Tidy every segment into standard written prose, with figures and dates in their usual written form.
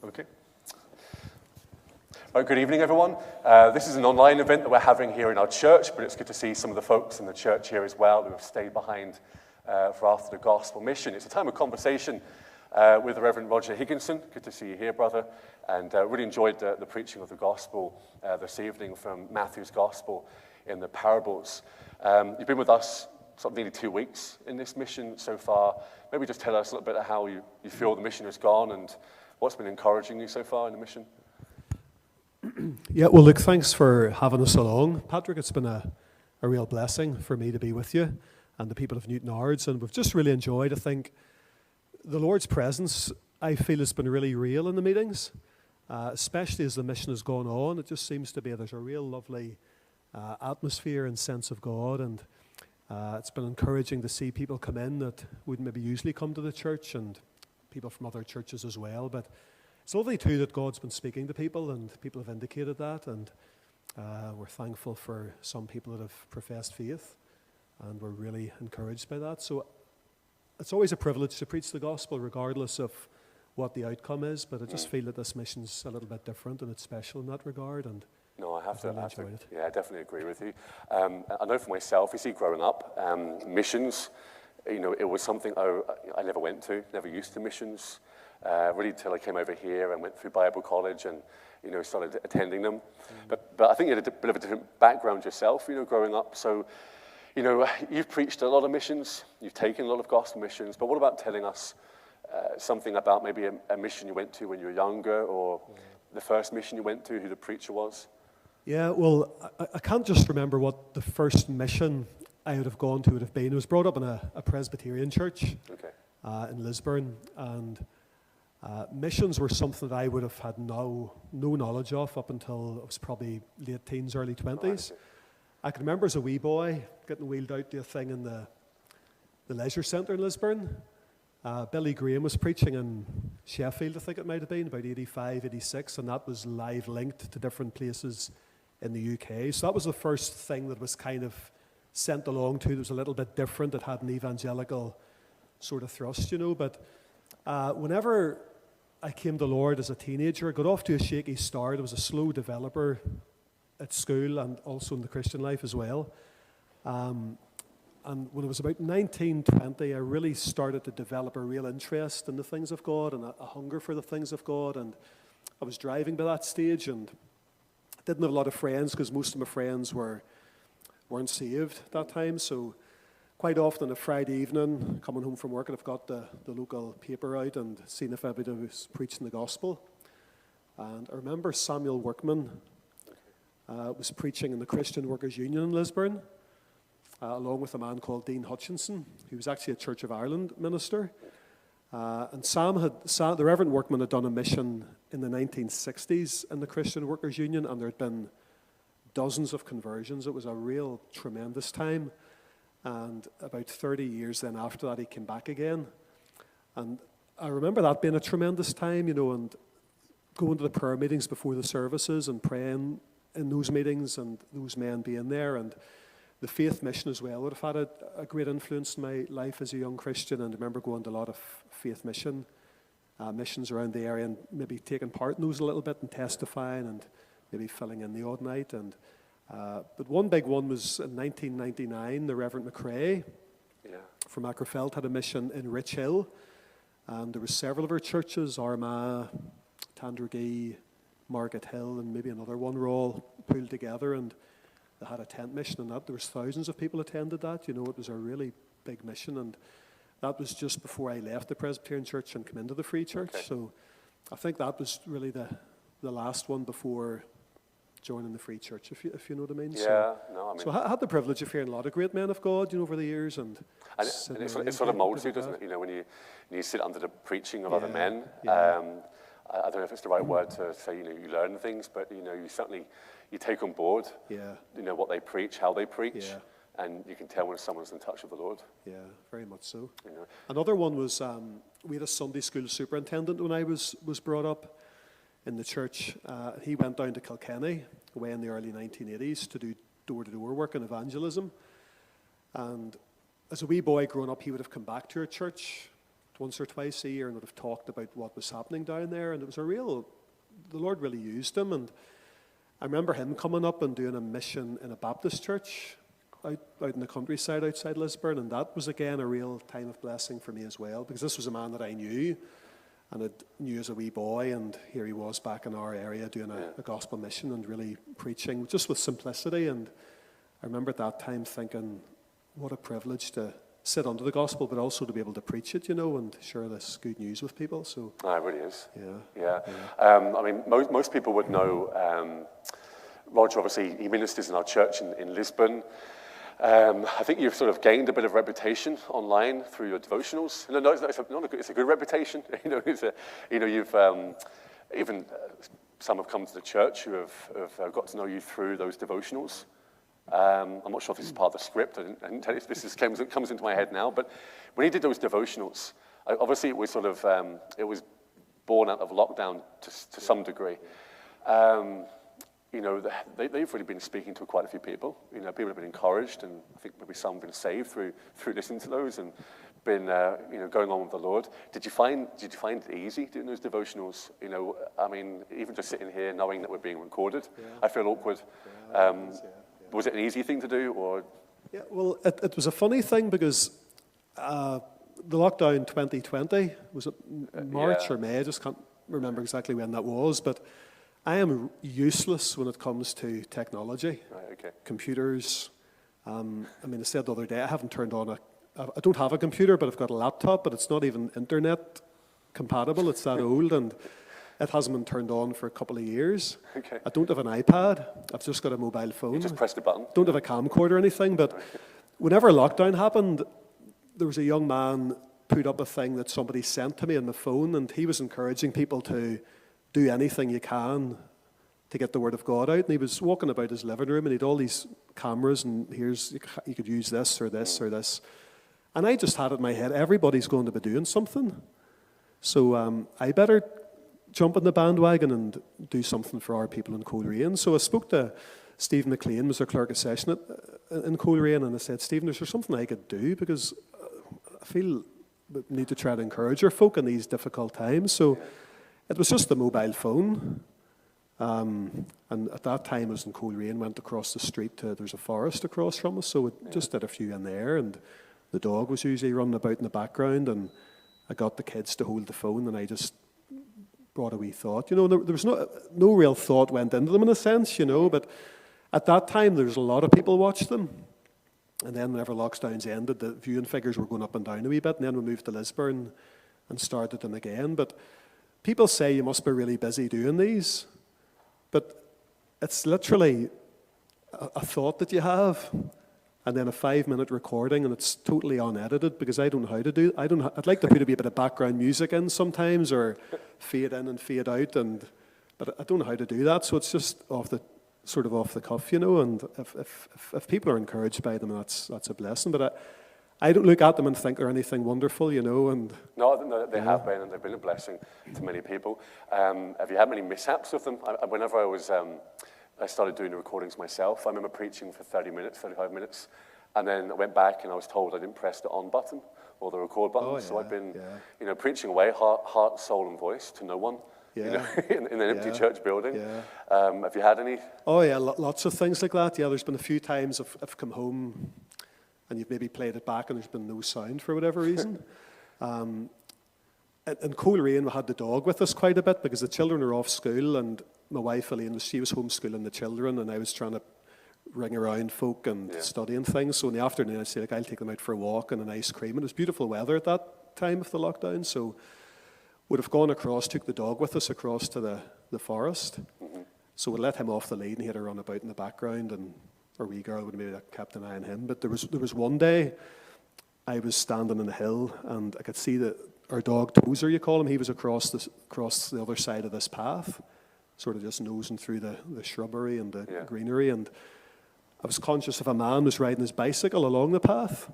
Okay. Well, good evening, everyone. This is an online event that we're having here in our church, but it's good to see some of the folks in the church here as well who have stayed behind for after the gospel mission. It's a time of conversation with the Reverend Roger Higginson. Good to see you here, brother. And really enjoyed the preaching of the gospel this evening from Matthew's gospel in the parables. You've been with us sort of nearly 2 weeks in this mission so far. Maybe just tell us a little bit of how you feel the mission has gone and what's been encouraging you so far in the mission. Yeah, well, look, thanks for having us along, Patrick. It's been a real blessing for me to be with you and the people of Newton Ards, and we've just really enjoyed, I think, the Lord's presence. I feel has been really real in the meetings, especially as the mission has gone on. It just seems to be there's a real lovely atmosphere and sense of God, and it's been encouraging to see people come in that wouldn't maybe usually come to the church, and people from other churches as well. But it's lovely too that God's been speaking to people, and people have indicated that, and we're thankful for some people that have professed faith, and we're really encouraged by that. So it's always a privilege to preach the gospel regardless of what the outcome is, but I just feel that this mission's a little bit different and it's special in that regard, and no, I have to. It. Yeah, I definitely agree with you. I know for myself, you see, growing up, missions, it was something I never went to, never used to missions, really until I came over here and went through Bible college and, started attending them. But I think you had a bit of a different background yourself, growing up. So, you've preached a lot of missions, you've taken a lot of gospel missions, but what about telling us something about maybe a mission you went to when you were younger, or the first mission you went to, who the preacher was? Yeah, well, I can't just remember what the first mission I would have gone to would have been. I was brought up in a Presbyterian church in Lisburn, and missions were something that I would have had no knowledge of up until I was probably late teens, early 20s. I can remember as a wee boy getting wheeled out to a thing in the leisure centre in Lisburn. Billy Graham was preaching in Sheffield, I think it might have been, about 85, 86, and that was live linked to different places in the UK. So that was the first thing that was kind of sent along to. It was a little bit different. It had an evangelical sort of thrust, But whenever I came to the Lord as a teenager, I got off to a shaky start. I was a slow developer at school and also in the Christian life as well. And when I was about 19, 20, I really started to develop a real interest in the things of God and a hunger for the things of God. And I was driving by that stage and I didn't have a lot of friends because most of my friends weren't saved at that time. So quite often on a Friday evening, coming home from work, I've got the local paper out and seeing if anybody was preaching the gospel. And I remember Samuel Workman was preaching in the Christian Workers Union in Lisburn, along with a man called Dean Hutchinson, who was actually a Church of Ireland minister. And the Reverend Workman had done a mission in the 1960s in the Christian Workers Union, and there had been dozens of conversions. It was a real tremendous time. And about 30 years then after that, he came back again. And I remember that being a tremendous time, and going to the prayer meetings before the services and praying in those meetings and those men being there. And the faith mission as well would have had a great influence in my life as a young Christian. And I remember going to a lot of faith missions around the area and maybe taking part in those a little bit and testifying and maybe filling in the odd night. And but one big one was in 1999, the Reverend McRae from Ackerfeld had a mission in Rich Hill. And there were several of our churches, Armagh, Tandragee, Market Hill, and maybe another one, were all pulled together, and they had a tent mission, and that there was thousands of people attended that. It was a really big mission, and that was just before I left the Presbyterian Church and came into the Free Church. Okay. So I think that was really the last one before joining the Free Church, if you know what I mean. Yeah, So I had the privilege of hearing a lot of great men of God, over the years, and it sort of molds you, doesn't it? When you sit under the preaching of other men. Yeah. I don't know if it's the right word to say, you learn things, but, you certainly, you take on board, what they preach, how they preach, and you can tell when someone's in touch with the Lord. Yeah, very much so. Another one was, we had a Sunday school superintendent when I was brought up in the church. He went down to Kilkenny away in the early 1980s to do door-to-door work and evangelism. And as a wee boy growing up, he would have come back to our church once or twice a year and would have talked about what was happening down there. And it was the Lord really used him. And I remember him coming up and doing a mission in a Baptist church out in the countryside outside Lisburn. And that was, again, a real time of blessing for me as well, because this was a man that I knew and I knew as a wee boy. And here he was back in our area doing a gospel mission and really preaching just with simplicity. And I remember at that time thinking, what a privilege to sit under the gospel, but also to be able to preach it, and share this good news with people. So it really is. Yeah. I mean, most people would know Roger. Obviously, he ministers in our church in Lisbon. I think you've sort of gained a bit of reputation online through your devotionals. No, it's a good reputation. You've even some have come to the church who have got to know you through those devotionals. I'm not sure if this is part of the script. I didn't tell you if this comes into my head now. But when he did those devotionals, obviously it was sort of it was born out of lockdown to some degree. They've really been speaking to quite a few people. People have been encouraged, and I think maybe some have been saved through listening to those and been going on with the Lord. Did you find it easy doing those devotionals? I mean, even just sitting here knowing that we're being recorded, I feel awkward. Was it an easy thing to do, or? Yeah, well, it was a funny thing because the lockdown 2020, was it March or May? I just can't remember exactly when that was, but I am useless when it comes to technology. Right, okay. Computers. I said the other day, I haven't turned on I don't have a computer, but I've got a laptop, but it's not even internet compatible. It's that old, and it hasn't been turned on for a couple of years. Okay. I don't have an iPad. I've just got a mobile phone. You just pressed a button. Don't have a camcorder or anything, but whenever lockdown happened, there was a young man put up a thing that somebody sent to me on the phone, and he was encouraging people to do anything you can to get the word of God out. And he was walking about his living room, and he had all these cameras, and you could use this or this or this. And I just had it in my head, everybody's going to be doing something. So I better jump on the bandwagon and do something for our people in Coleraine. So I spoke to Stephen McLean, was our clerk of session in Coleraine, and I said, Stephen, is there something I could do? Because I feel we need to try to encourage our folk in these difficult times. So it was just the mobile phone. And at that time, I was in Coleraine, went across the street there's a forest across from us, so we just did a few in there, and the dog was usually running about in the background, and I got the kids to hold the phone, and I just brought a wee thought. There was no real thought went into them in a sense, but at that time there was a lot of people watched them. And then whenever lockdowns ended, the viewing figures were going up and down a wee bit, and then we moved to Lisburn and started them again. But people say you must be really busy doing these, but it's literally a thought that you have, and then a 5-minute recording, and it's totally unedited because I don't know how to do it. I'd like to put a bit of background music in sometimes, or fade in and fade out, but I don't know how to do that. So it's just off the cuff, And if people are encouraged by them, that's a blessing. But I don't look at them and think they're anything wonderful, And no, they have been, and they've been a blessing to many people. Have you had many mishaps with them? Whenever I started doing the recordings myself. I remember preaching for 30 minutes, 35 minutes, and then I went back and I was told I didn't press the on button or the record button. Oh, yeah, so I've been, preaching away, heart, soul, and voice to no one. Yeah. In an empty church building. Yeah. Have you had any? Oh yeah, lots of things like that. Yeah, there's been a few times I've come home and you've maybe played it back and there's been no sound for whatever reason. In Coleraine, we had the dog with us quite a bit because the children are off school, and my wife Elaine she was homeschooling the children, and I was trying to ring around folk and studying things. So in the afternoon, I'd say, I'll take them out for a walk and an ice cream. And it was beautiful weather at that time of the lockdown, so would have gone across, took the dog with us across to the forest. Mm-hmm. So we let him off the lead, and he had to run about in the background, and our wee girl would maybe have kept an eye on him. But there was one day I was standing on a hill, and I could see that our dog Tozer, you call him, he was across the other side of this path, sort of just nosing through the shrubbery and the greenery. And I was conscious of a man was riding his bicycle along the path.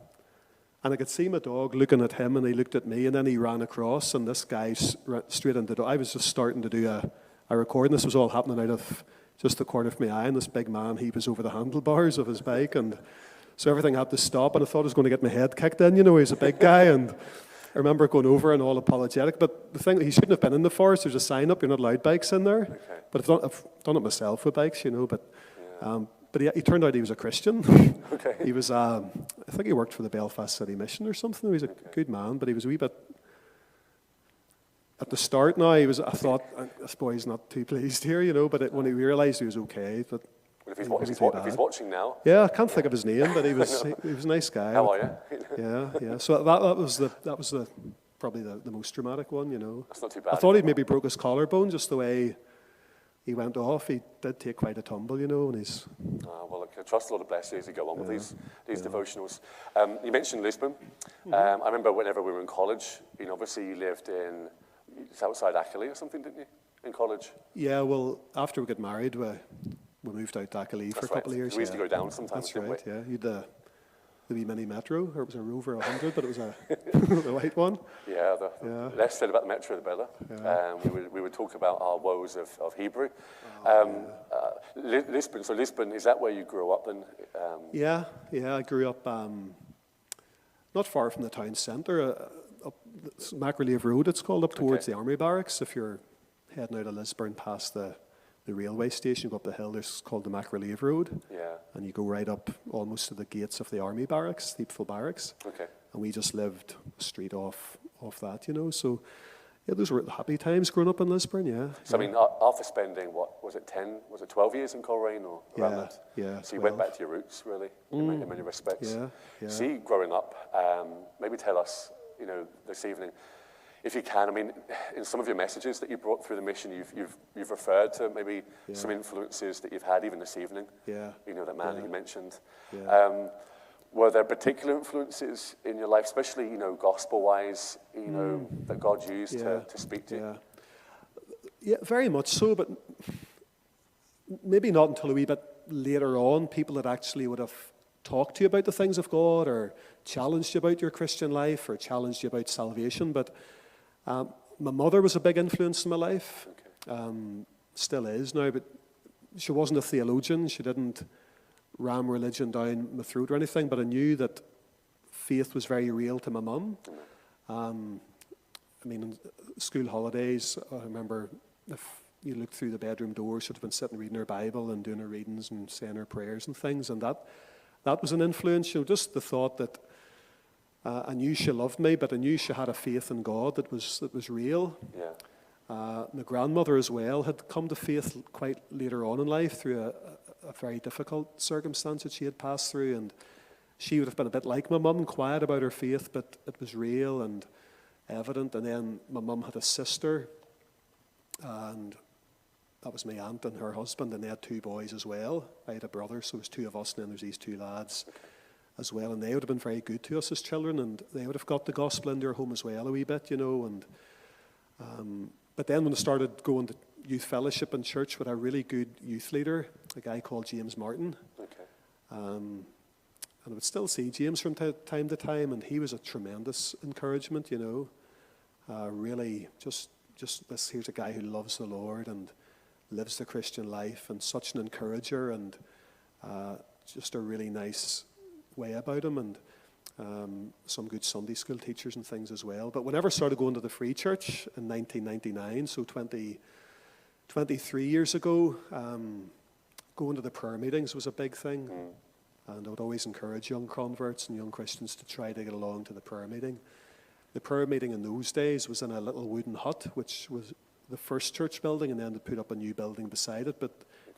And I could see my dog looking at him, and he looked at me, and then he ran across, and this guy straight into the... I was just starting to do a recording. This was all happening out of just the corner of my eye, and this big man, he was over the handlebars of his bike, and so everything had to stop, and I thought I was going to get my head kicked in, he's a big guy, and remember going over and all apologetic, but the thing, he shouldn't have been in the forest. There's a sign up, you're not allowed bikes in there. Okay. But I've done it myself with bikes, but he turned out he was a Christian. Okay. He was, I think he worked for the Belfast City Mission or something. He was a good man, but he was a wee bit, at the start now, I thought, this boy's not too pleased here, but when he realised he was okay, but Well, if he's watching now. yeah, I can't think of his name, but he was a nice guy. How are you? Yeah. So that was probably the most dramatic one, That's not too bad. I thought he'd maybe broke his collarbone just the way he went off. He did take quite a tumble, and he's. Well, look, I trust the Lord to bless you as you go on with these devotionals. You mentioned Lisbon. I remember whenever we were in college, obviously you lived in outside Ackley or something, didn't you, in college? Yeah, well, after we got married, we moved out to Ackley for a couple of years. We used to go down sometimes. That's right. Yeah, you'd the wee mini metro, or it was a Rover 100, but it was the white one. Yeah, the less said about the metro, the better. Yeah. We would talk about our woes of Hebrew. Lisbon. So Lisbon, is that where you grew up then? Yeah. I grew up not far from the town centre, up Macroleve Road. It's called, up towards the army barracks. If you're heading out of Lisburn past the railway station, you go up the hill, there's called the Macroleve Road. Yeah. And you go right up almost to the gates of the army barracks, Thiepval Barracks. Okay. And we just lived a street off that, So, yeah, those were the happy times growing up in Lisburn, yeah. So, I mean, after spending, 12 years in Coleraine or around that? Yeah. So you went back to your roots, really, in many respects. Yeah. See, growing up, maybe tell us, this evening, if you can, I mean, in some of your messages that you brought through the mission, you've referred to maybe some influences that you've had even this evening. Yeah. That man that you mentioned. Yeah. Were there particular influences in your life, especially, gospel-wise, that God used to speak to you? Yeah, very much so, but maybe not until a wee bit later on, people that actually would have talked to you about the things of God or challenged you about your Christian life or challenged you about salvation. But my mother was a big influence in my life, still is now, but she wasn't a theologian. She didn't ram religion down my throat or anything, but I knew that faith was very real to my mum. I mean, in school holidays, I remember if you looked through the bedroom door, she'd have been sitting reading her Bible and doing her readings and saying her prayers and things, and that was an influence, just the thought that I knew she loved me, but I knew she had a faith in God that was real. Yeah. My grandmother as well had come to faith quite later on in life through a very difficult circumstance that she had passed through, and she would have been a bit like my mum, quiet about her faith, but it was real and evident. And then my mum had a sister, and that was my aunt and her husband, and they had 2 boys as well. I had a brother, so it was 2 of us, and then there's these 2 lads as well, and they would have been very good to us as children, and they would have got the gospel into our home as well a wee bit, and but then when I started going to youth fellowship in church with a really good youth leader, a guy called James Martin, and I would still see James from time to time, and he was a tremendous encouragement, really just this, here's a guy who loves the Lord and lives the Christian life, and such an encourager, and just a really nice way about him, and some good Sunday school teachers and things as well. But whenever I started going to the Free Church in 1999, so 23 years ago, going to the prayer meetings was a big thing. And I would always encourage young converts and young Christians to try to get along to the prayer meeting. The prayer meeting in those days was in a little wooden hut, which was the first church building, and then they put up a new building beside it, but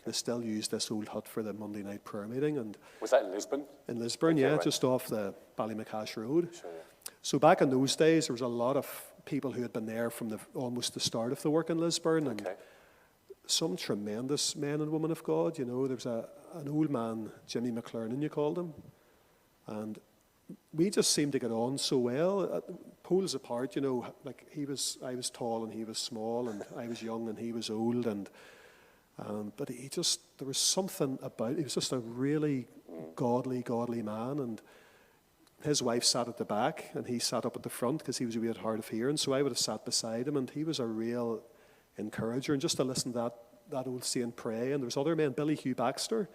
they still used this old hut for the Monday night prayer meeting. And was that in Lisbon? In Lisbon, yeah, right. Just off the Ballymacash Road. Sure, yeah. So back in those days, there was a lot of people who had been there from almost the start of the work in Lisbon, and some tremendous men and women of God. There was an old man, Jimmy McLernan, you called him, and we just seemed to get on so well, poles apart. Like I was tall and he was small, and I was young and he was old, and but there was something about, he was just a really godly man, and his wife sat at the back and he sat up at the front because he was a bit hard of hearing, so I would have sat beside him, and he was a real encourager, and just to listen to that old saint pray. And there was other men. Billy Hugh Baxter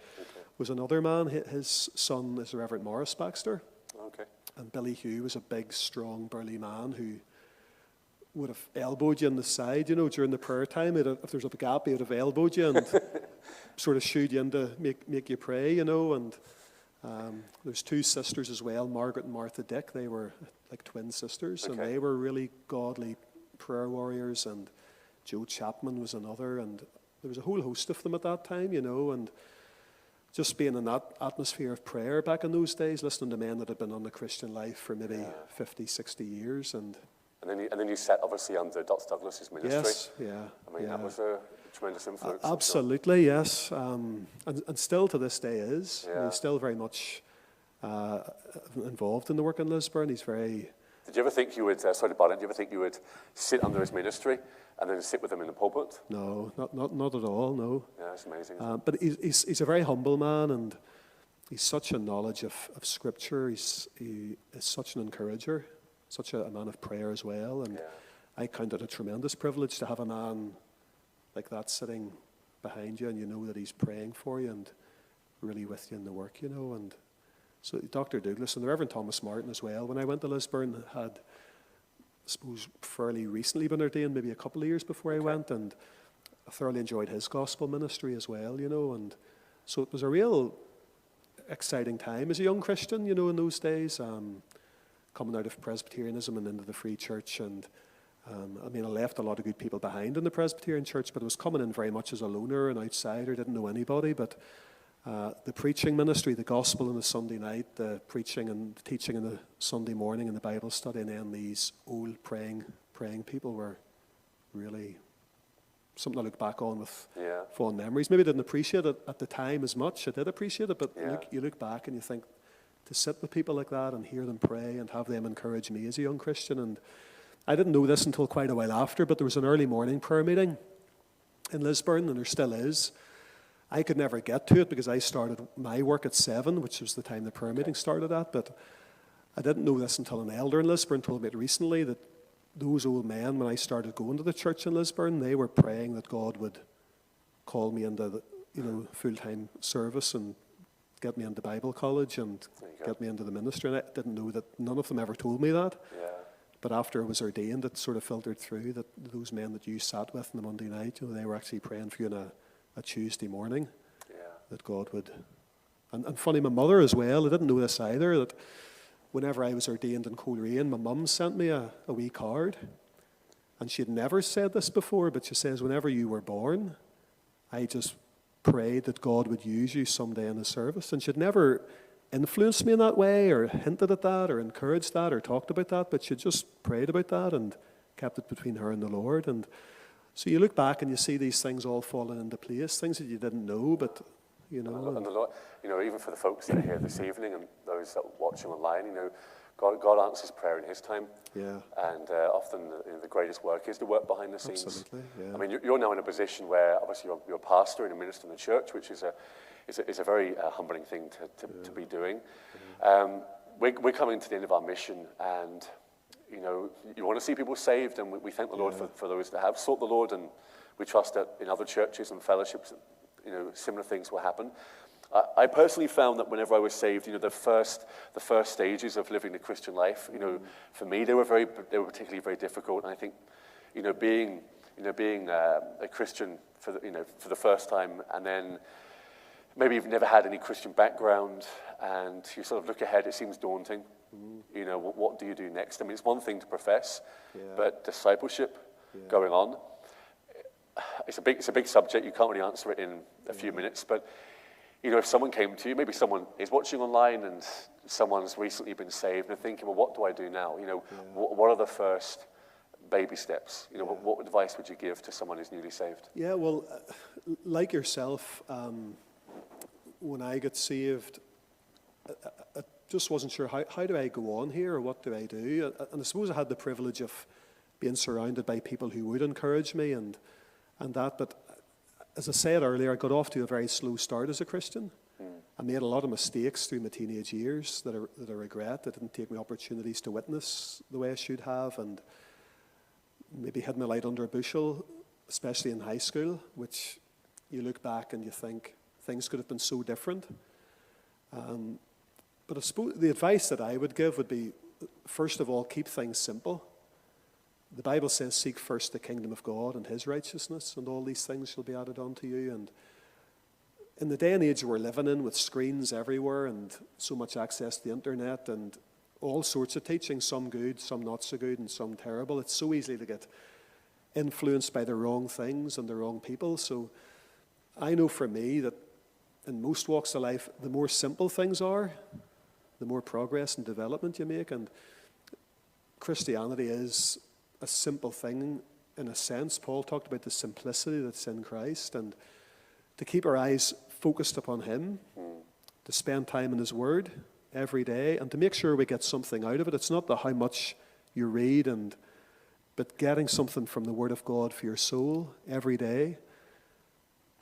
was another man. His son is the Reverend Morris Baxter. and Billy Hugh was a big, strong, burly man who would have elbowed you in the side, during the prayer time. If there's a gap, he would have elbowed you and sort of shooed you in to make you pray, and there's two sisters as well, Margaret and Martha Dick. They were like twin sisters, and they were really godly prayer warriors, and Joe Chapman was another, and there was a whole host of them at that time, and just being in that atmosphere of prayer back in those days, listening to men that had been on the Christian life for maybe 50, 60 years. And then you sat obviously under Dr. Douglas's ministry. Yes, yeah. I mean, that was a tremendous influence. Absolutely, yes. And still to this day is. Yeah. He's still very much involved in the work in Lisburn. He's very... Did you ever think you would, sorry about it, did you ever think you would sit under his ministry and then sit with him in the pulpit? No, not at all, no. Yeah, that's amazing. But he's a very humble man, and he's such a knowledge of Scripture. He is such an encourager, such a man of prayer as well. And I count it a tremendous privilege to have a man like that sitting behind you, and you know that he's praying for you and really with you in the work, and so Dr. Douglas and the Reverend Thomas Martin as well. When I went to Lisburn, had, I suppose, fairly recently been ordained, maybe a couple of years before I went, and I thoroughly enjoyed his gospel ministry as well, and so it was a real exciting time as a young Christian, in those days, coming out of Presbyterianism and into the Free Church. And I left a lot of good people behind in the Presbyterian Church, but I was coming in very much as a loner, an outsider, didn't know anybody. But the preaching ministry, the gospel on the Sunday night, the preaching and teaching on the Sunday morning, and the Bible study, and then these old praying people were really something I look back on with fond memories. Maybe I didn't appreciate it at the time as much. I did appreciate it, but you look back and you think, to sit with people like that and hear them pray and have them encourage me as a young Christian. And I didn't know this until quite a while after, but there was an early morning prayer meeting in Lisburn, and there still is. I could never get to it because I started my work at 7, which was the time the prayer meeting started at. But I didn't know this until an elder in Lisburn told me recently that those old men, when I started going to the church in Lisburn, they were praying that God would call me into the full-time service and get me into Bible college and get me into the ministry. And I didn't know that. None of them ever told me that. Yeah. But after I was ordained, it sort of filtered through that those men that you sat with on the Monday night, they were actually praying for you on a Tuesday morning, that God would... And funny, my mother as well, I didn't know this either, that whenever I was ordained in Coleraine, my mum sent me a wee card. And she had never said this before, but she says, whenever you were born, I just prayed that God would use you someday in the service. And she'd never influenced me in that way or hinted at that or encouraged that or talked about that, but she just prayed about that and kept it between her and the Lord. And so you look back and you see these things all falling into place, things that you didn't know, but And the Lord, even for the folks that are here this evening and those that are watching online, God answers prayer in His time. Yeah. And often the greatest work is the work behind the scenes. Absolutely. Yeah. I mean, you're now in a position where obviously you're a pastor and a minister in the church, which is a very humbling thing to be doing. We're coming to the end of our mission, and you want to see people saved, and we thank the Lord for those that have sought the Lord, and we trust that in other churches and fellowships, similar things will happen. I personally found that whenever I was saved, the first stages of living the Christian life, for me they were particularly very difficult. And I think, being a Christian for the first time, and then maybe you've never had any Christian background, and you sort of look ahead, it seems daunting. What do you do next? I mean, it's one thing to profess, but discipleship going on. It's a big subject. You can't really answer it in a few minutes, but if someone came to you, maybe someone is watching online and someone's recently been saved and they're thinking, well, what do I do now? What are the first baby steps? What advice would you give to someone who's newly saved? Yeah, well, like yourself, when I got saved, I just wasn't sure how do I go on here, or what do I do? And I suppose I had the privilege of being surrounded by people who would encourage me and that, but as I said earlier, I got off to a very slow start as a Christian. I made a lot of mistakes through my teenage years that I regret. I didn't take my opportunities to witness the way I should have, and maybe hid my light under a bushel, especially in high school, which you look back and you think things could have been so different. But I suppose the advice that I would give would be, first of all, keep things simple. The Bible says, seek first the kingdom of God and his righteousness, and all these things shall be added unto you. And in the day and age we're living in, with screens everywhere and so much access to the internet and all sorts of teaching, some good, some not so good, and some terrible, it's so easy to get influenced by the wrong things and the wrong people. So I know for me that in most walks of life, the more simple things are, the more progress and development you make. And Christianity is a simple thing in a sense. Paul talked about the simplicity that's in Christ, and to keep our eyes focused upon him, to spend time in his word every day, and to make sure we get something out of it. It's not the how much you read, but getting something from the word of God for your soul every day.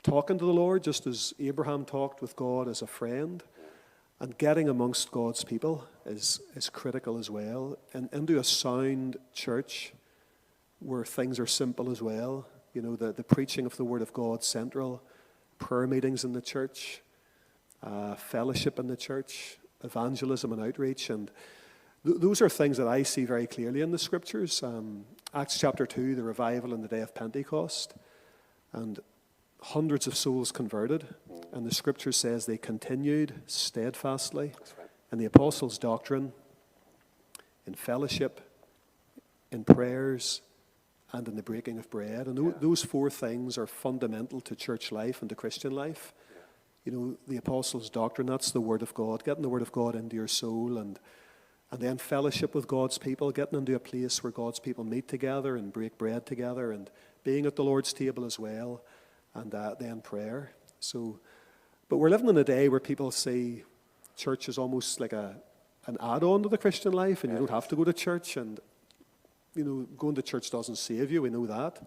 Talking to the Lord just as Abraham talked with God as a friend, and getting amongst God's people is critical as well. And into a sound church where things are simple as well. You know, the preaching of the word of God central, prayer meetings in the church, fellowship in the church, evangelism and outreach. And those are things that I see very clearly in the scriptures. Acts chapter 2, the revival in the day of Pentecost. And hundreds of souls converted. And the scripture says they continued steadfastly in the apostles' doctrine, in fellowship, in prayers, and in the breaking of bread. And those four things are fundamental to church life and to Christian life. You know, the apostles' doctrine, that's the word of God, getting the word of God into your soul, and then fellowship with God's people, getting into a place where God's people meet together and break bread together, and being at the Lord's table as well, and then prayer. So, but we're living in a day where people see church as almost like an add-on to the Christian life, and you don't have to go to church, and you know, going to church doesn't save you, we know that.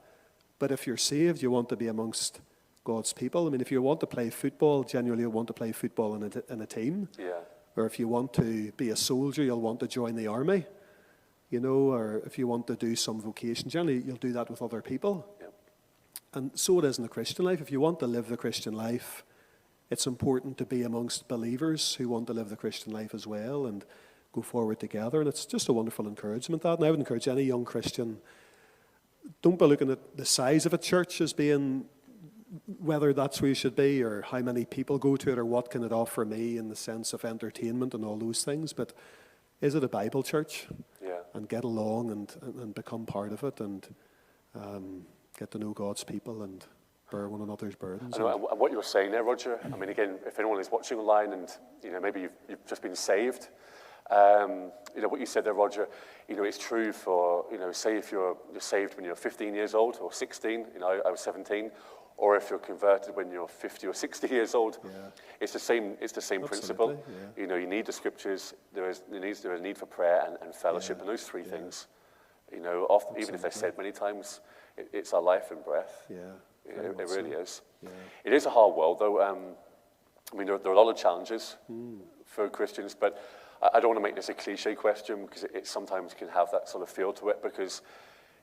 But if you're saved, you want to be amongst God's people. I mean, if you want to play football, generally you want to play football in a team. Yeah. Or if you want to be a soldier, you'll want to join the army. You know, or if you want to do some vocation, generally you'll do that with other people. Yep. And so it is in the Christian life. If you want to live the Christian life, it's important to be amongst believers who want to live the Christian life as well and go forward together. And it's just a wonderful encouragement, that. And I would encourage any young Christian, don't be looking at the size of a church as being whether that's where you should be or how many people go to it or what can it offer me in the sense of entertainment and all those things. But is it a Bible church? Yeah. And get along and become part of it and get to know God's people and bear one another's burdens. And what you were saying there, Roger, I mean, again, if anyone is watching online and, you know, maybe you've just been saved, you know, what you said there, Roger, you know, it's true for, you know, say if you're saved when you're 15 years old or 16, you know, I was 17, or if you're converted when you're 50 or 60 years old, it's the same principle. Yeah. You know, you need the scriptures, there is a need for prayer and fellowship, and those three things, you know, often, even if they're said many times, it's our life and breath. Yeah. It really is. Yeah. It is a hard world, though. I mean, there are a lot of challenges for Christians, but I don't want to make this a cliche question because it sometimes can have that sort of feel to it, because,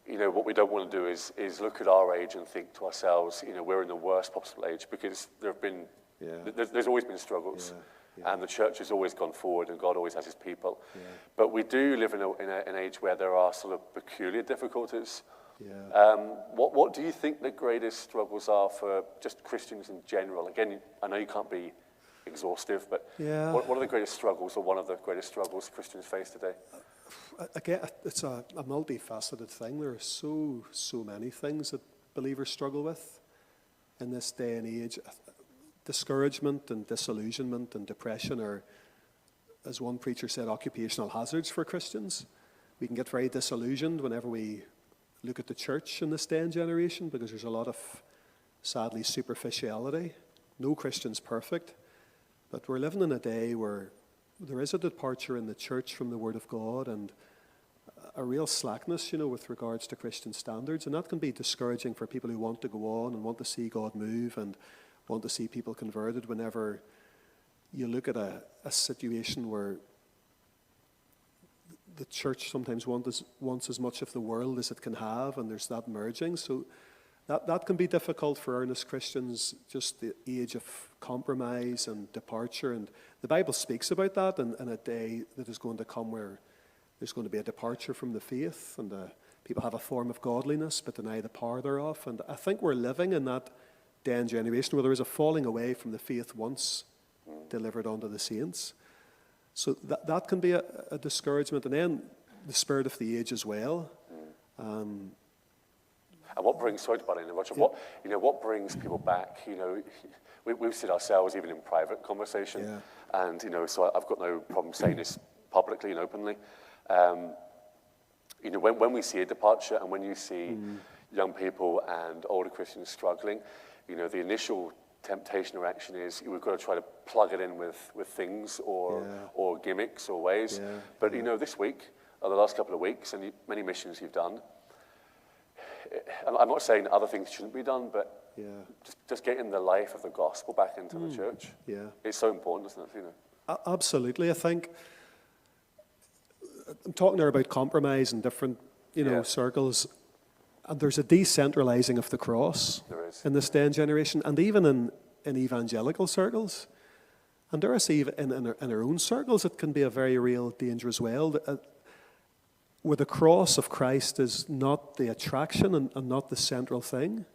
you know, what we don't want to do is look at our age and think to ourselves, you know, we're in the worst possible age, because there's always been struggles, and the church has always gone forward, and God always has his people. Yeah. But we do live in an age where there are sort of peculiar difficulties. Yeah. What do you think the greatest struggles are for just Christians in general? Again, I know you can't be exhaustive, but what are the greatest struggles, or one of the greatest struggles Christians face today? Again, it's a multifaceted thing. There are so many things that believers struggle with in this day and age. Discouragement and disillusionment and depression are, as one preacher said, occupational hazards for Christians. We can get very disillusioned whenever we look at the church in this day and generation, because there's a lot of, sadly, superficiality. No Christian's perfect, but we're living in a day where there is a departure in the church from the Word of God, and a real slackness, you know, with regards to Christian standards, and that can be discouraging for people who want to go on and want to see God move and want to see people converted. Whenever you look at a situation where the church sometimes wants as much of the world as it can have, and there's that merging. So that can be difficult for earnest Christians, just the age of compromise and departure. And the Bible speaks about that in a day that is going to come where there's going to be a departure from the faith, and people have a form of godliness but deny the power thereof. And I think we're living in that day and generation where there is a falling away from the faith once delivered unto the saints. So that can be a discouragement. And then the spirit of the age as well. And what brings, sorry to butt in, Roger, what brings people back? We've seen ourselves even in private conversation, and so I've got no problem saying this publicly and openly. When we see a departure, and when you see young people and older Christians struggling, the initial temptation or action is we've got to try to plug it in with things or gimmicks or ways. But this week, or the last couple of weeks, and many missions you've done, I'm not saying other things shouldn't be done, but just getting the life of the gospel back into the church. It's so important, isn't it? Absolutely. I think I'm talking there about compromise in different circles, and there's a decentralizing of the cross in this day and generation, and even in evangelical circles, and dare I say even in our own circles, it can be a very real danger as well. Where the cross of Christ is not the attraction and not the central thing.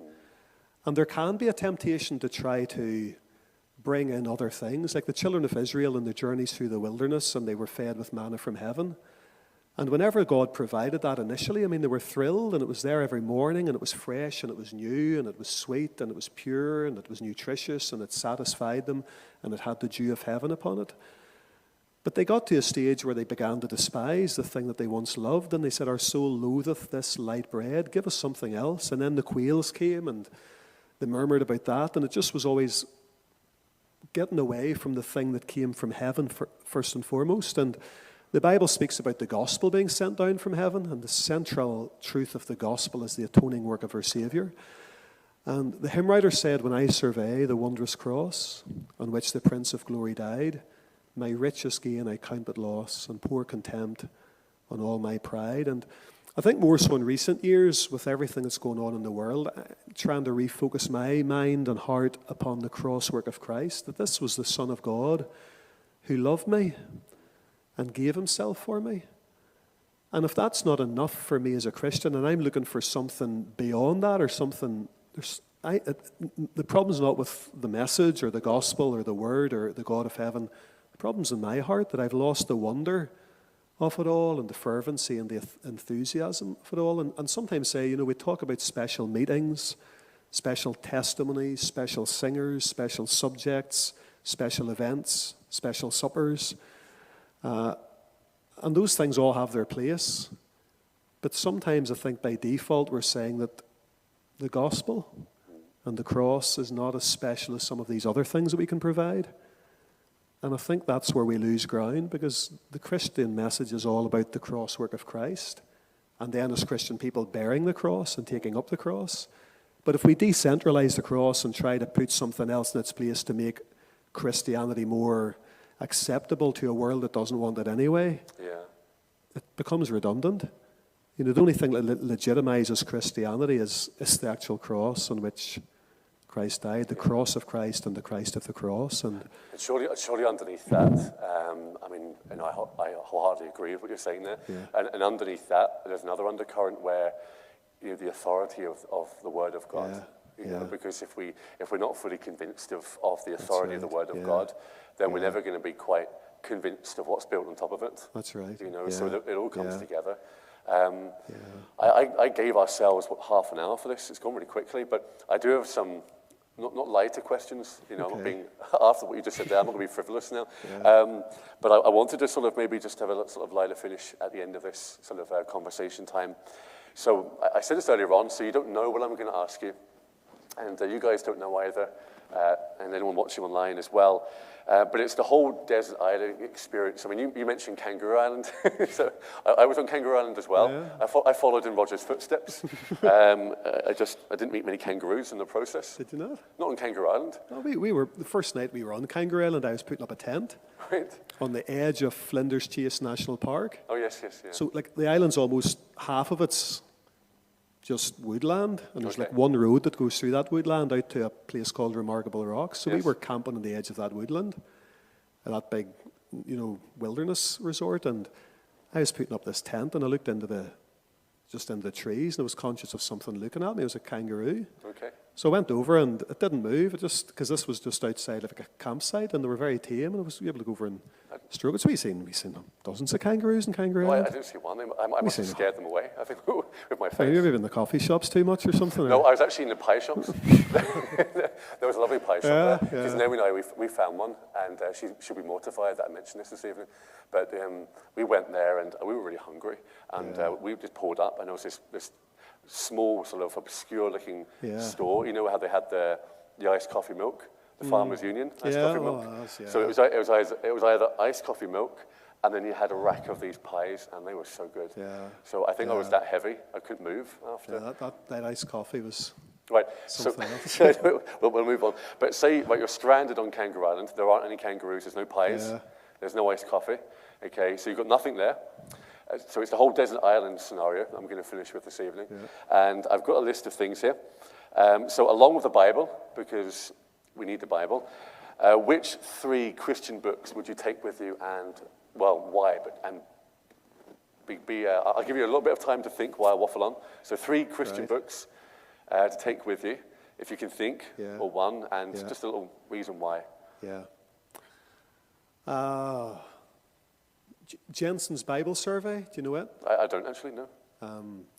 And there can be a temptation to try to bring in other things, like the children of Israel in the journeys through the wilderness, and they were fed with manna from heaven. And whenever God provided that initially, they were thrilled, and it was there every morning, and it was fresh, and it was new, and it was sweet, and it was pure, and it was nutritious, and it satisfied them, and it had the dew of heaven upon it. But they got to a stage where they began to despise the thing that they once loved, and they said, our soul loatheth this light bread, give us something else. And then the quails came, and they murmured about that, and it just was always getting away from the thing that came from heaven first and foremost. And the Bible speaks about the gospel being sent down from heaven, and the central truth of the gospel is the atoning work of our Saviour. And the hymn writer said, when I survey the wondrous cross on which the Prince of Glory died, my richest gain I count but loss, and pour contempt on all my pride. And I think more so in recent years, with everything that's going on in the world, trying to refocus my mind and heart upon the cross work of Christ, that this was the Son of God who loved me and gave himself for me. And if that's not enough for me as a Christian, and I'm looking for something beyond that, or something, the problem's not with the message or the gospel or the word or the God of heaven. Problems in my heart, that I've lost the wonder of it all, and the fervency and the enthusiasm of it all. And sometimes say, we talk about special meetings, special testimonies, special singers, special subjects, special events, special suppers. And those things all have their place. But sometimes I think by default we're saying that the gospel and the cross is not as special as some of these other things that we can provide. And I think that's where we lose ground, because the Christian message is all about the cross work of Christ, and then as Christian people bearing the cross and taking up the cross. But if we decentralize the cross and try to put something else in its place to make Christianity more acceptable to a world that doesn't want it anyway, it becomes redundant. The only thing that legitimizes Christianity is the actual cross on which Christ died, the cross of Christ and the Christ of the cross. And surely underneath that, I wholeheartedly agree with what you're saying there. And underneath that, there's another undercurrent where the authority of the Word of God. Because if we're not fully convinced of the authority of the Word of God, then we're never going to be quite convinced of what's built on top of it. That's right. So that it all comes together. I gave ourselves half an hour for this. It's gone really quickly, but I do have some not lighter questions. I'm not being, after what you just said there, I'm not going to be frivolous now. But I wanted to sort of maybe just have a sort of lighter finish at the end of this sort of conversation time. So I said this earlier on, so you don't know what I'm going to ask you, and you guys don't know either, and anyone watching online as well. But it's the whole desert island experience. You mentioned Kangaroo Island. So I was on Kangaroo Island as well. I followed in Roger's footsteps. I didn't meet many kangaroos in the process. Did you not? Not on Kangaroo Island. No, we were, the first night we were on Kangaroo Island, I was putting up a tent. Right. On the edge of Flinders Chase National Park. Oh, yes. So, the island's almost half of it's just woodland, and there's like Okay. one road that goes through that woodland out to a place called Remarkable Rocks. So we Yes. were camping on the edge of that woodland, at that big, wilderness resort, and I was putting up this tent, and I looked into the trees, and I was conscious of something looking at me. It was a kangaroo. Okay. So I went over, and it didn't move. Because this was just outside of a campsite, and they were very tame, and I was able to go over and stroke it. So we seen dozens of kangaroos in Kangaroo Well, I Island. didn't see one. I must have seen scared them away, I think, with my Have face. you ever been in the coffee shops too much or something? No, or? I was actually in the pie shops. There was a lovely pie shop there. Because Naomi and I, we found one, and she'll be mortified that I mentioned this evening. But we went there, and we were really hungry, and we just pulled up, and there was this small, sort of obscure-looking store. You know how they had the iced coffee milk, the Farmers Union iced coffee milk. So it was either iced coffee milk, and then you had a rack of these pies, and they were so good. Yeah. So I think I was that heavy, I couldn't move after. Yeah, that iced coffee was Right, something so else. we'll move on. But say you're stranded on Kangaroo Island, there aren't any kangaroos, there's no pies, there's no iced coffee, okay, so you've got nothing there. So it's the whole desert island scenario I'm going to finish with this evening. And I've got a list of things here. So along with the Bible, because we need the Bible, which 3 Christian books would you take with you, and, well, why? I'll give you a little bit of time to think while I waffle on. So 3 Christian books to take with you, if you can think, or one, and just a little reason why. Yeah. Jensen's Bible Survey, do you know it? I don't actually know.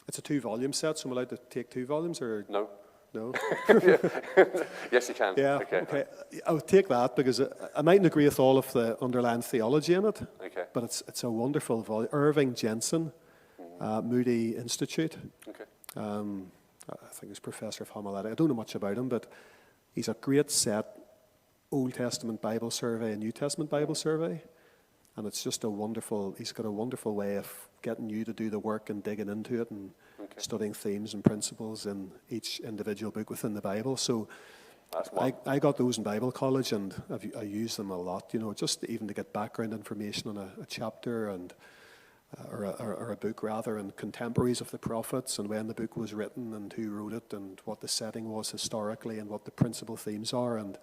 It's a 2-volume set, so I'm allowed to take 2 volumes, or? No. No? Yes, you can. Yeah, okay. I would take that, because I mightn't agree with all of the underlying theology in it, Okay. but it's a wonderful volume. Irving Jensen, Moody Institute. Okay. I think he's professor of homiletics. I don't know much about him, but he's a great set Old Testament Bible survey and New Testament Bible survey. And it's just he's got a wonderful way of getting you to do the work and digging into it and studying themes and principles in each individual book within the Bible. So I got those in Bible college, and I use them a lot, just even to get background information on a chapter and or a book rather, and contemporaries of the prophets and when the book was written and who wrote it and what the setting was historically and what the principal themes are. And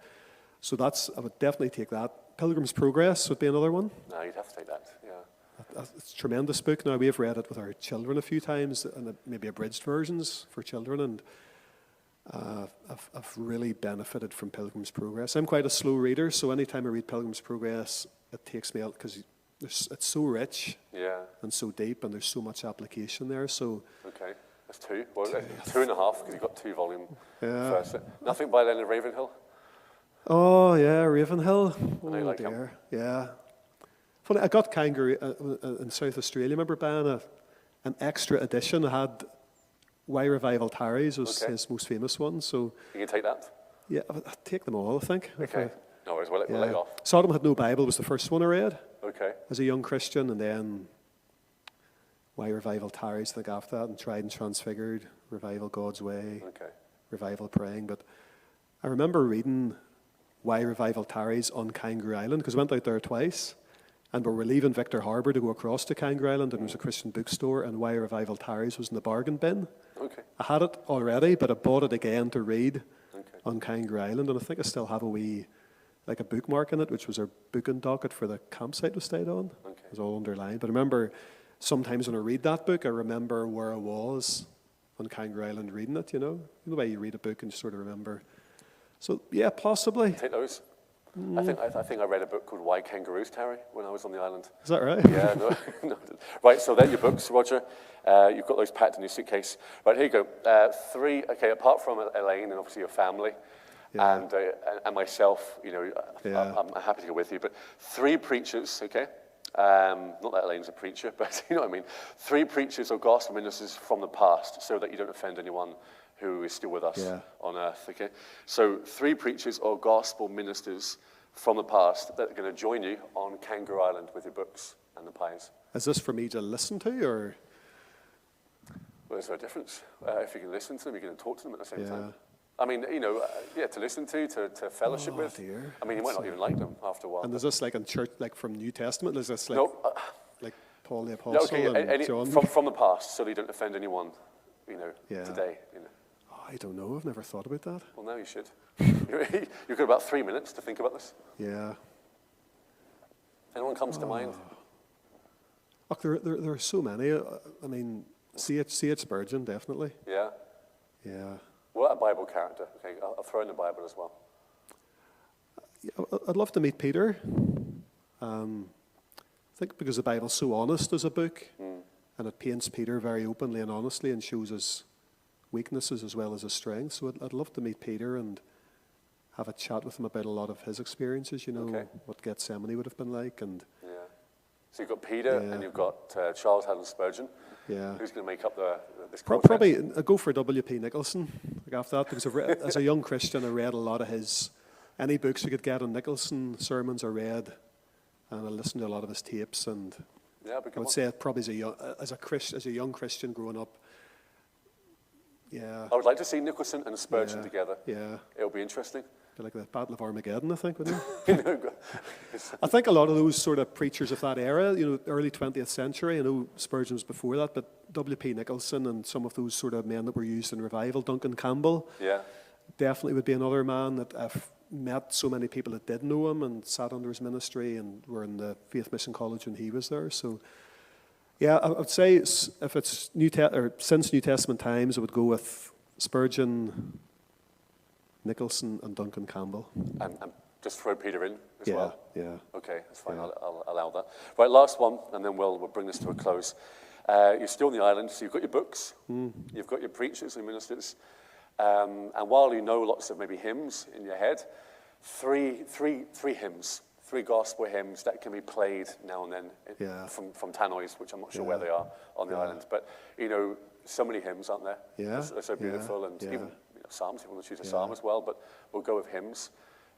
so I would definitely take that. Pilgrim's Progress would be another one. No, you'd have to take that, yeah. It's a tremendous book. Now, we have read it with our children a few times, and maybe abridged versions for children, and I've really benefited from Pilgrim's Progress. I'm quite a slow reader, so anytime I read Pilgrim's Progress, it takes me out, because it's so rich and so deep, and there's so much application there. So Okay, that's 2. Well, 2.5, because you've got 2 volume first. Nothing by Leonard Ravenhill? Oh, yeah, Ravenhill. I know you like him. Dear. Yeah. Funny, I got Kangaroo in South Australia. Remember buying an extra edition? I had Why Revival Tarries was his most famous one. So You can take that? yeah, I'd take them all, I think. Okay. No worries, we'll let you off. Sodom Had No Bible was the first one I read Okay. as a young Christian, and then Why Revival Tarries, I think, after that, and Tried and Transfigured, Revival God's Way, Okay. Revival Praying. But I remember reading Why Revival Tarries on Kangaroo Island, because I went out there twice, and we were leaving Victor Harbour to go across to Kangaroo Island, and there was a Christian bookstore, and Why Revival Tarries was in the bargain bin. Okay. I had it already, but I bought it again to read on Kangaroo Island, and I think I still have a bookmark in it, which was our booking docket for the campsite we stayed on. Okay. It was all underlined. But I remember sometimes when I read that book, I remember where I was on Kangaroo Island reading it, You know the way you read a book and you sort of remember. So, yeah, possibly. Take those. I think I read a book called Why Kangaroos Tarry when I was on the island. Is that right? Yeah, no. Right, so they're your books, Roger. You've got those packed in your suitcase. Right, here you go. 3, okay, apart from Elaine and obviously your family and myself, I'm happy to go with you, but 3 preachers, okay? Not that Elaine's a preacher, but you know what I mean. 3 preachers or gospel ministers from the past, so that you don't offend anyone who is still with us on earth, okay? So 3 preachers or gospel ministers from the past that are going to join you on Kangaroo Island with your books and the pies. Is this for me to listen to, or? Well, there's no difference. If you can listen to them, you can talk to them at the same time. I mean, to listen to fellowship with. Dear. I mean, you might not even like them after a while. And is this like in church, like from New Testament? Is this like, No, like Paul the Apostle and any, John? from the past, so that you don't offend anyone today? Oh, I don't know. I've never thought about that. Well, now you should. You've got about 3 minutes to think about this. Yeah. Anyone comes to mind? Look, there are so many. I mean, C.H. Spurgeon, definitely. Yeah? Yeah. What a Bible character? Okay, I'll throw in the Bible as well. Yeah, I'd love to meet Peter. I think because the Bible's so honest as a book, and it paints Peter very openly and honestly and shows his weaknesses as well as his strengths. So I'd love to meet Peter and have a chat with him about a lot of his experiences, what Gethsemane would have been like. And yeah. So you've got Peter and you've got Charles Haddon Spurgeon. Yeah. Who's going to make up this Probably I'd go for W.P. Nicholson after that, because as a young Christian, I read a lot of any books you could get on Nicholson sermons I read, and I listened to a lot of his tapes. And I would say probably as a young Christian growing up, yeah. I would like to see Nicholson and Spurgeon together. Yeah. It'll be interesting. Be like the Battle of Armageddon, I think, wouldn't it? I think a lot of those sort of preachers of that era, early 20th century, I know Spurgeon was before that, but W.P. Nicholson and some of those sort of men that were used in revival, Duncan Campbell, definitely would be another man that I've met so many people that did know him and sat under his ministry and were in the Faith Mission College when he was there. So, yeah, I would say if it's since New Testament times, I would go with Spurgeon, Nicholson and Duncan Campbell. And just throw Peter in as well? Yeah. Okay, that's fine. Yeah. I'll allow that. Right, last one, and then we'll bring this to a close. You're still on the island, so you've got your books, you've got your preachers and ministers, and while you know lots of maybe hymns in your head, three hymns, 3 gospel hymns that can be played now and then from tannoys, which I'm not sure where they are on the island. But, so many hymns, aren't there? Yeah. They're so beautiful, and even psalms, if you want to choose a psalm as well, but we'll go with hymns.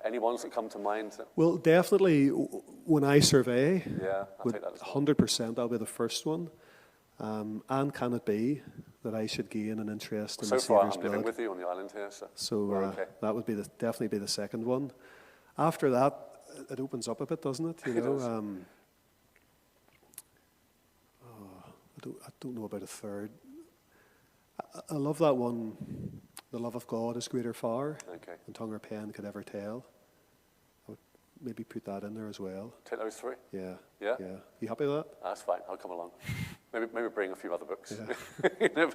Any ones that come to mind? Well, definitely, when I survey, I'll take that as well. 100% that'll be the first one. And can it be that I should gain an interest in the Saviour's blood? So far, I'm living with you on the island here, so okay. That would definitely be the second one. After that, it opens up a bit, doesn't it? It does. I don't know about a third. I love that one. The love of God is greater far than tongue or pen could ever tell. I would maybe put that in there as well. Take those 3? Yeah. Yeah? Yeah. You happy with that? That's fine. I'll come along. Maybe bring a few other books. Yeah.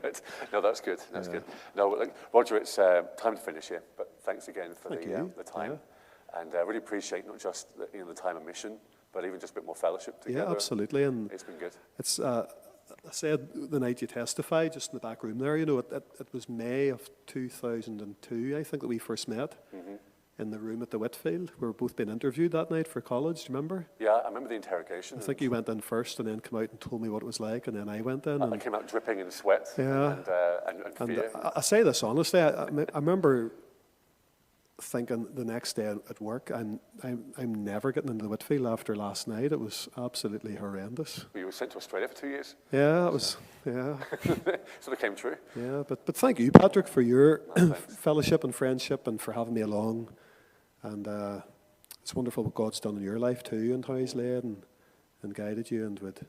But, no, that's good. That's good. No, Roger, it's time to finish here. But thanks again for the time. Yeah. And I really appreciate not just the time of mission, but even just a bit more fellowship together. Yeah, absolutely. And it's been good. It's I said the night you testified, just in the back room there, it was May of 2002, I think, that we first met in the room at the Whitfield. We were both being interviewed that night for college, do you remember? Yeah, I remember the interrogation. I think you went in first and then came out and told me what it was like, and then I went in. I came out dripping in sweat and fear. I say this honestly, I remember thinking the next day at work, I'm never getting into the Whitfield after last night. It was absolutely horrendous. Well, you were sent to Australia for 2 years. Yeah, it was. Yeah. So it came true. Yeah, but thank you, Patrick, for your fellowship and friendship and for having me along. And it's wonderful what God's done in your life too, and how He's led and guided you, and with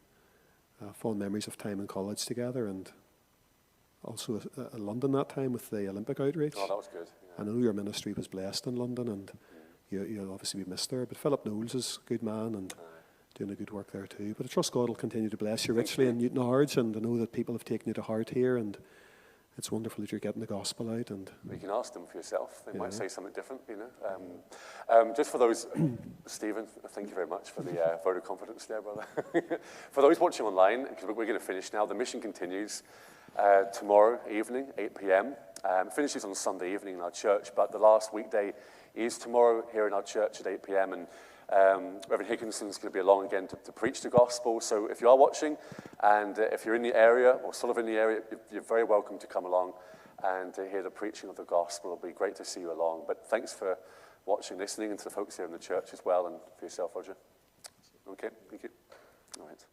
fond memories of time in college together, and also in London that time with the Olympic outreach. Oh, that was good. I know your ministry was blessed in London, and you'll obviously be missed there. But Philip Knowles is a good man and doing a good work there too. But I trust God will continue to bless you richly in Newton Ards, and I know that people have taken you to heart here, and it's wonderful that you're getting the gospel out. And you can ask them for yourself. They might say something different, Just for those, Stephen, thank you very much for the vote of confidence there, brother. For those watching online, because we're going to finish now, the mission continues tomorrow evening, 8 p.m. It finishes on Sunday evening in our church, but the last weekday is tomorrow here in our church at 8 p.m. And Reverend Higginson is going to be along again to preach the gospel. So if you are watching, and if you're in the area or sort of in the area, you're very welcome to come along and hear the preaching of the gospel. It'll be great to see you along. But thanks for watching, listening, and to the folks here in the church as well, and for yourself, Roger. Okay, thank you. All right.